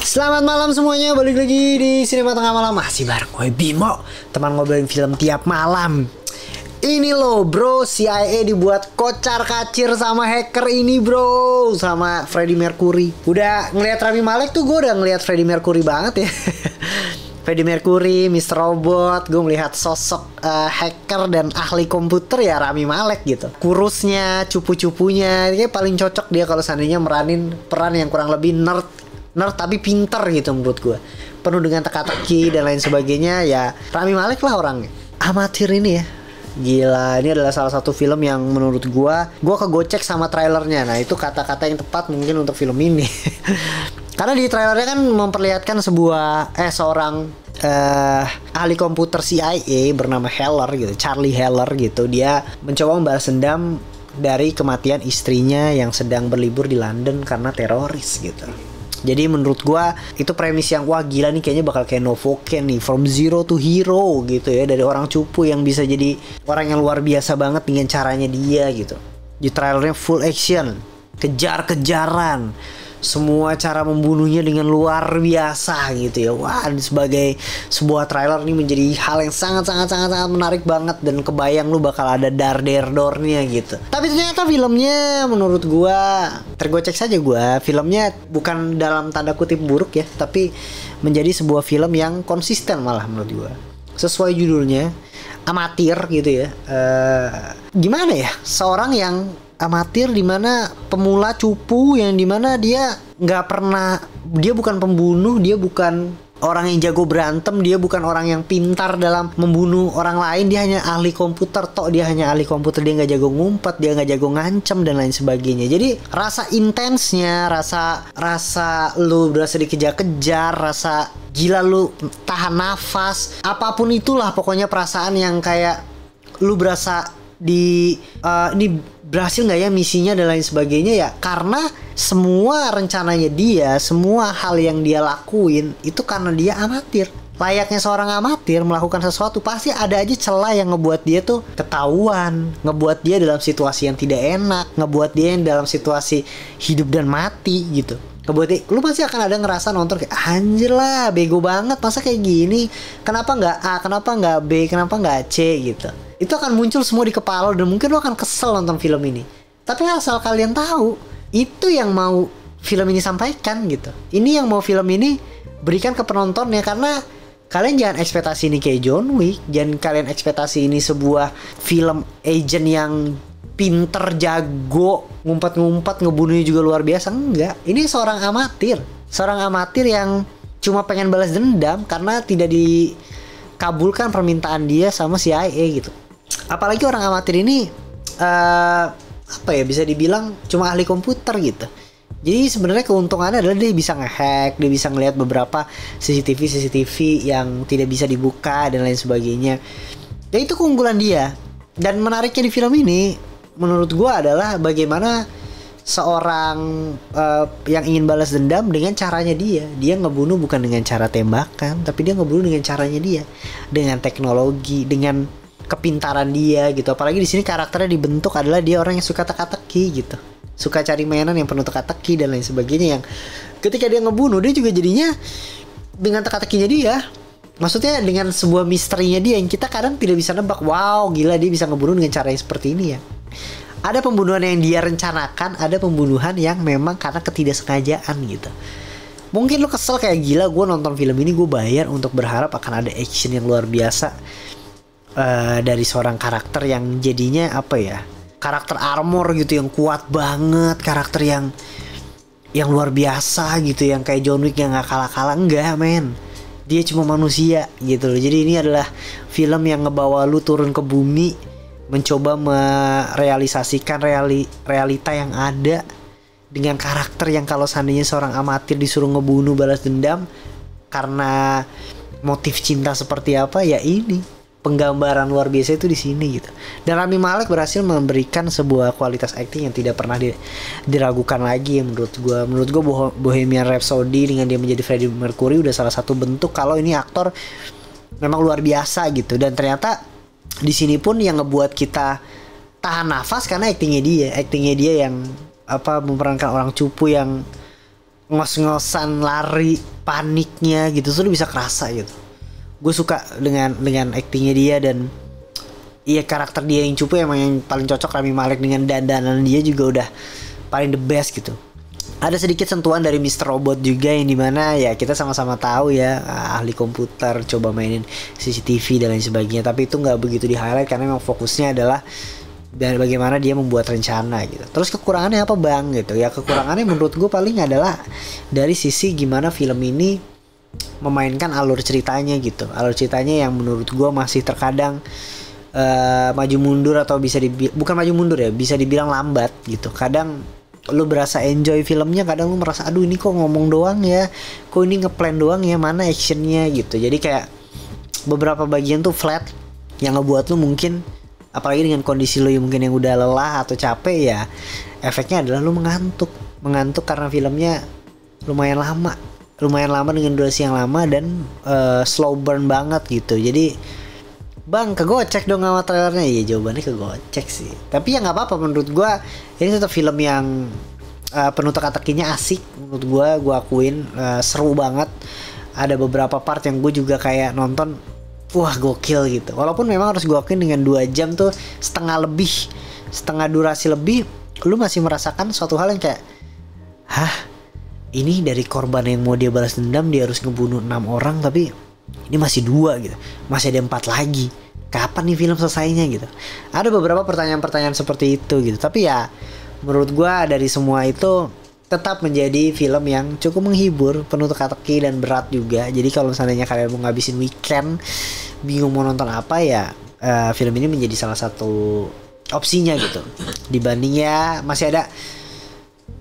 Selamat malam semuanya, balik lagi di Sinema Tengah Malam. Masih bareng gue Bimo, teman ngobrolin film tiap malam. Ini loh bro, CIA dibuat kocar kacir sama hacker ini bro, sama Freddie Mercury. Udah ngelihat Rami Malek tuh, gue udah ngelihat Freddie Mercury banget ya. Freddie Mercury, Mr. Robot, gue melihat sosok hacker dan ahli komputer ya Rami Malek gitu. Kurusnya, cupu-cupunya, dia paling cocok dia kalau seandainya meranin peran yang kurang lebih nerd tapi pinter gitu menurut gue. Penuh dengan teka-teki dan lain sebagainya. Ya Rami Malek lah orangnya. Amatir ini ya, gila, ini adalah salah satu film yang menurut gue kegocek sama trailernya. Nah itu kata-kata yang tepat mungkin untuk film ini. Karena di trailernya kan memperlihatkan seorang ahli komputer CIA bernama Heller gitu, Charlie Heller gitu. Dia mencoba membalas dendam dari kematian istrinya yang sedang berlibur di London karena teroris gitu. Jadi menurut gua itu premis yang wah gila nih, kayaknya bakal kayak Novoken nih, from zero to hero gitu ya, dari orang cupu yang bisa jadi orang yang luar biasa banget dengan caranya dia gitu. Di trailernya full action, kejar-kejaran, semua cara membunuhnya dengan luar biasa gitu ya. Wah, sebagai sebuah trailer ini menjadi hal yang sangat menarik banget, dan kebayang lu bakal ada dar-der-dornya gitu. Tapi ternyata filmnya menurut gua tergocek saja gua. Filmnya bukan dalam tanda kutip buruk ya, tapi menjadi sebuah film yang konsisten malah menurut gua. Sesuai judulnya, amatir gitu ya. Gimana ya? Seorang yang amatir, dimana pemula cupu, yang dimana dia nggak pernah, dia bukan pembunuh, dia bukan orang yang jago berantem, dia bukan orang yang pintar dalam membunuh orang lain, dia hanya ahli komputer. Dia hanya ahli komputer, dia nggak jago ngumpet, dia nggak jago ngancem dan lain sebagainya. Jadi rasa intensnya, rasa lu berasa dikejar-kejar, rasa gila lu tahan nafas, apapun itulah pokoknya perasaan yang kayak lu berasa ini berhasil nggak ya misinya dan lain sebagainya ya, karena semua rencananya dia, semua hal yang dia lakuin itu karena dia amatir. Layaknya seorang amatir melakukan sesuatu, pasti ada aja celah yang ngebuat dia tuh ketahuan, ngebuat dia dalam situasi yang tidak enak, ngebuat dia yang dalam situasi hidup dan mati gitu. Ngebuat dia, lu pasti akan ada ngerasa nonton kayak anjir lah, bego banget, masa kayak gini, kenapa nggak A, kenapa nggak B, kenapa nggak C gitu. Itu akan muncul semua di kepala, dan mungkin lo akan kesel nonton film ini. Tapi asal kalian tahu, itu yang mau film ini sampaikan gitu. Ini yang mau film ini berikan ke penontonnya. Karena kalian jangan ekspektasi ini kayak John Wick, jangan kalian ekspektasi ini sebuah film agent yang pinter, jago, ngumpet-ngumpet, ngebunuhnya juga luar biasa. Enggak, ini seorang amatir yang cuma pengen balas dendam karena tidak dikabulkan permintaan dia sama CIA gitu. Apalagi orang amatir ini apa ya, bisa dibilang cuma ahli komputer gitu. Jadi sebenarnya keuntungannya adalah dia bisa ngehack, dia bisa ngelihat beberapa CCTV yang tidak bisa dibuka dan lain sebagainya. Dan itu keunggulan dia. Dan menariknya di film ini menurut gua adalah bagaimana seorang yang ingin balas dendam dengan caranya dia. Dia ngebunuh bukan dengan cara tembakan, tapi dia ngebunuh dengan caranya dia, dengan teknologi, dengan kepintaran dia gitu. Apalagi di sini karakternya dibentuk adalah dia orang yang suka teka-teki gitu, suka cari mainan yang penuh teka-teki dan lain sebagainya, yang ketika dia ngebunuh dia juga jadinya dengan teka-tekinya dia. Maksudnya dengan sebuah misterinya dia yang kita kadang tidak bisa nebak. Wow, gila dia bisa ngebunuh dengan cara yang seperti ini ya. Ada pembunuhan yang dia rencanakan, ada pembunuhan yang memang karena ketidaksengajaan gitu. Mungkin lu kesel kayak gila, gue nonton film ini gue bayar untuk berharap akan ada action yang luar biasa dari seorang karakter yang jadinya apa ya, karakter armor gitu yang kuat banget, karakter yang luar biasa gitu, yang kayak John Wick yang gak kalah-kalah. Enggak men, dia cuma manusia gitu loh. Jadi ini adalah film yang ngebawa lu turun ke bumi, mencoba merealisasikan realita yang ada dengan karakter yang kalau seandainya seorang amatir disuruh ngebunuh balas dendam karena motif cinta seperti apa ya, ini penggambaran luar biasa itu di sini gitu. Dan Rami Malek berhasil memberikan sebuah kualitas acting yang tidak pernah diragukan lagi ya menurut gue. Bohemian Rhapsody dengan dia menjadi Freddie Mercury udah salah satu bentuk kalau ini aktor memang luar biasa gitu. Dan ternyata di sini pun yang ngebuat kita tahan nafas karena actingnya dia yang memerankan orang cupu yang ngos-ngosan lari paniknya gitu tuh lu bisa kerasa gitu. Gue suka dengan aktingnya dia, dan iya karakter dia yang cupu emang yang paling cocok. Rami Malek dengan dandanan dia juga udah paling the best gitu. Ada sedikit sentuhan dari Mr. Robot juga, yang dimana ya kita sama-sama tahu ya, ahli komputer coba mainin CCTV dan lain sebagainya, tapi itu nggak begitu di highlight karena memang fokusnya adalah dan bagaimana dia membuat rencana gitu. Terus kekurangannya apa bang gitu ya? Kekurangannya menurut gue paling adalah dari sisi gimana film ini memainkan alur ceritanya gitu. Alur ceritanya yang menurut gue masih terkadang maju mundur, atau bukan maju mundur ya, bisa dibilang lambat gitu. Kadang lu berasa enjoy filmnya, kadang lu merasa aduh ini kok ngomong doang ya, kok ini ngeplan doang ya, mana actionnya gitu. Jadi kayak beberapa bagian tuh flat, yang ngebuat lu mungkin, apalagi dengan kondisi lu yang mungkin yang udah lelah atau capek ya, efeknya adalah lu mengantuk karena filmnya lumayan lama dengan durasi yang lama dan slow burn banget gitu. Jadi bang kegocek dong sama trailernya. Iya jawabannya kegocek sih, tapi ya nggak apa-apa. Menurut gue ini tetap film yang penuh teka-tekinya asik. Menurut gue akuin seru banget. Ada beberapa part yang gue juga kayak nonton wah gokil gitu. Walaupun memang harus gue akuin dengan 2 jam tuh setengah durasi lebih, lu masih merasakan suatu hal yang kayak ini dari korban yang mau dia balas dendam, dia harus ngebunuh 6 orang, tapi ini masih 2 gitu, masih ada 4 lagi. Kapan nih film selesainya gitu? Ada beberapa pertanyaan-pertanyaan seperti itu gitu. Tapi ya menurut gue dari semua itu tetap menjadi film yang cukup menghibur, penuh teka-teki dan berat juga. Jadi kalau misalnya kalian mau ngabisin weekend bingung mau nonton apa ya, film ini menjadi salah satu opsinya gitu. Dibandingnya masih ada,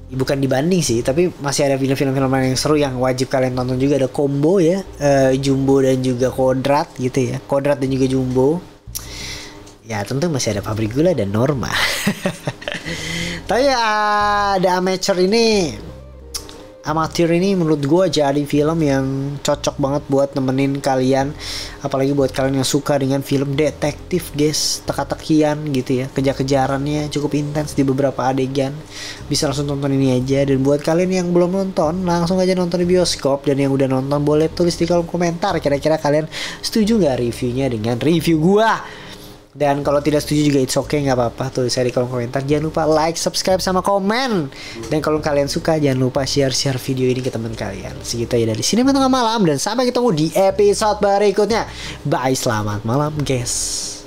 bukan dibanding sih, tapi masih ada film-film yang seru yang wajib kalian tonton juga. Ada Combo ya, Jumbo dan juga Kodrat gitu ya, Kodrat dan juga Jumbo. Ya tentu masih ada Pabrik Gula dan Norma. Tapi ya The Amatir ini menurut gue jadi film yang cocok banget buat nemenin kalian, apalagi buat kalian yang suka dengan film detektif guys, teka-tekian gitu ya, kejar-kejarannya cukup intens di beberapa adegan. Bisa langsung tonton ini aja. Dan buat kalian yang belum nonton, langsung aja nonton di bioskop. Dan yang udah nonton boleh tulis di kolom komentar kira-kira kalian setuju nggak reviewnya dengan review gua. Dan kalau tidak setuju juga it's okay, nggak apa-apa, tulis saya di kolom komentar. Jangan lupa like, subscribe, sama komen. Dan kalau kalian suka jangan lupa share video ini ke teman kalian. Segitu ya dari Sinema Tengah Malam, dan sampai ketemu di episode berikutnya. Bye, selamat malam guys.